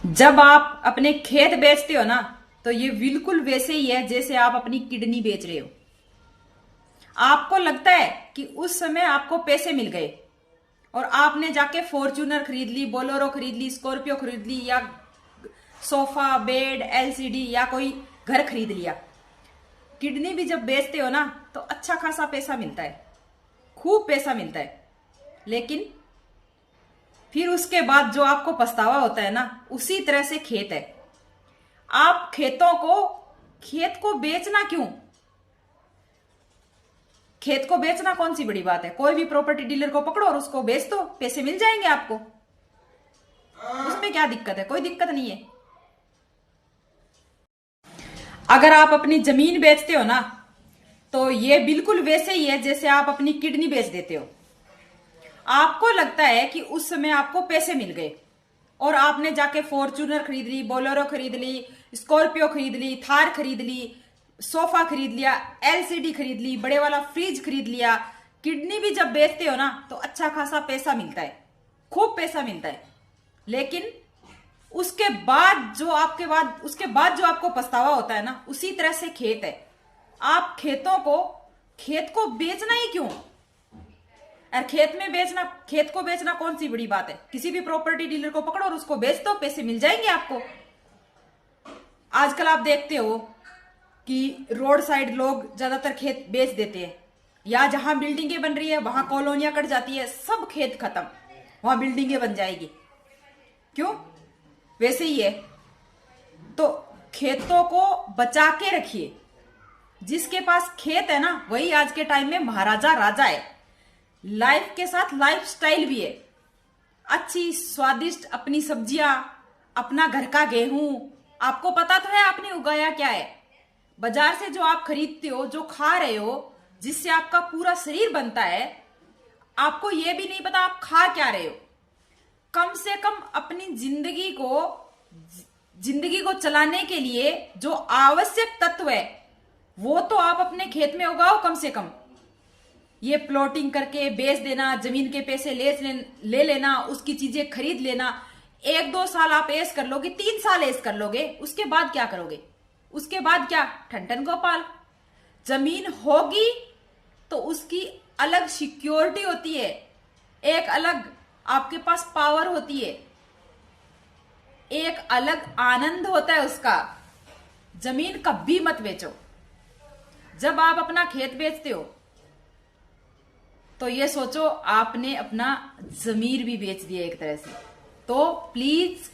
जब आप अपने खेत बेचते हो ना, तो ये बिल्कुल वैसे ही है जैसे आप अपनी किडनी बेच रहे हो। आपको लगता है कि उस समय आपको पैसे मिल गए और आपने जाके फॉर्च्यूनर खरीद ली, बोलेरो खरीद ली, स्कॉर्पियो खरीद ली, या सोफा, बेड, एलसीडी या कोई घर खरीद लिया। किडनी भी जब बेचते हो ना, तो अच्छा खासा पैसा मिलता है, खूब पैसा मिलता है। लेकिन फिर उसके बाद जो आपको पछतावा होता है ना, उसी तरह से खेत है। आप खेत को बेचना क्यों? खेत को बेचना कौन सी बड़ी बात है? कोई भी प्रॉपर्टी डीलर को पकड़ो और उसको बेच दो, पैसे मिल जाएंगे आपको। उसमें क्या दिक्कत है? कोई दिक्कत नहीं है। अगर आप अपनी जमीन बेचते हो ना, तो ये बिल्कुल वैसे ही है जैसे आप अपनी किडनी बेच देते हो। आपको लगता है कि उस समय आपको पैसे मिल गए और आपने जाके फॉर्च्यूनर खरीद ली, बोलेरो खरीद ली, स्कॉर्पियो खरीद ली, थार खरीद ली, सोफा खरीद लिया, एलसीडी खरीद ली, बड़े वाला फ्रिज खरीद लिया। किडनी भी जब बेचते हो ना, तो अच्छा खासा पैसा मिलता है, खूब पैसा मिलता है। लेकिन उसके बाद जो आपको पछतावा होता है ना, उसी तरह से खेत है। आप खेत को बेचना ही क्यों? और खेत को बेचना कौन सी बड़ी बात है? किसी भी प्रॉपर्टी डीलर को पकड़ो और उसको बेच दो, पैसे मिल जाएंगे आपको। आजकल आप देखते हो कि रोड साइड लोग ज्यादातर खेत बेच देते हैं, या जहां बिल्डिंगें बन रही है वहां कॉलोनियां कट जाती है, सब खेत खत्म, वहां बिल्डिंगें बन जाएगी। क्यों? वैसे ही है। तो खेतों को बचा के रखिए। जिसके पास खेत है ना, वही आज के टाइम में महाराजा राजा है। लाइफ के साथ लाइफ स्टाइल भी है। अच्छी स्वादिष्ट अपनी सब्जियां, अपना घर का गेहूं, आपको पता तो है आपने उगाया क्या है। बाजार से जो आप खरीदते हो, जो खा रहे हो, जिससे आपका पूरा शरीर बनता है, आपको यह भी नहीं पता आप खा क्या रहे हो। कम से कम अपनी जिंदगी को चलाने के लिए जो आवश्यक तत्व है, वो तो आप अपने खेत में उगाओ कम से कम। ये प्लॉटिंग करके बेच देना, जमीन के पैसे ले लेना, उसकी चीजें खरीद लेना, 1-2 साल आप ऐश कर लोगे, 3 साल ऐश कर लोगे, उसके बाद क्या करोगे? उसके बाद क्या? ठन गोपाल। जमीन होगी तो उसकी अलग सिक्योरिटी होती है, एक अलग आपके पास पावर होती है, एक अलग आनंद होता है उसका। जमीन कभी मत बेचो। जब आप अपना खेत बेचते हो, तो ये सोचो आपने अपना जमीर भी बेच दिया एक तरह से। तो प्लीज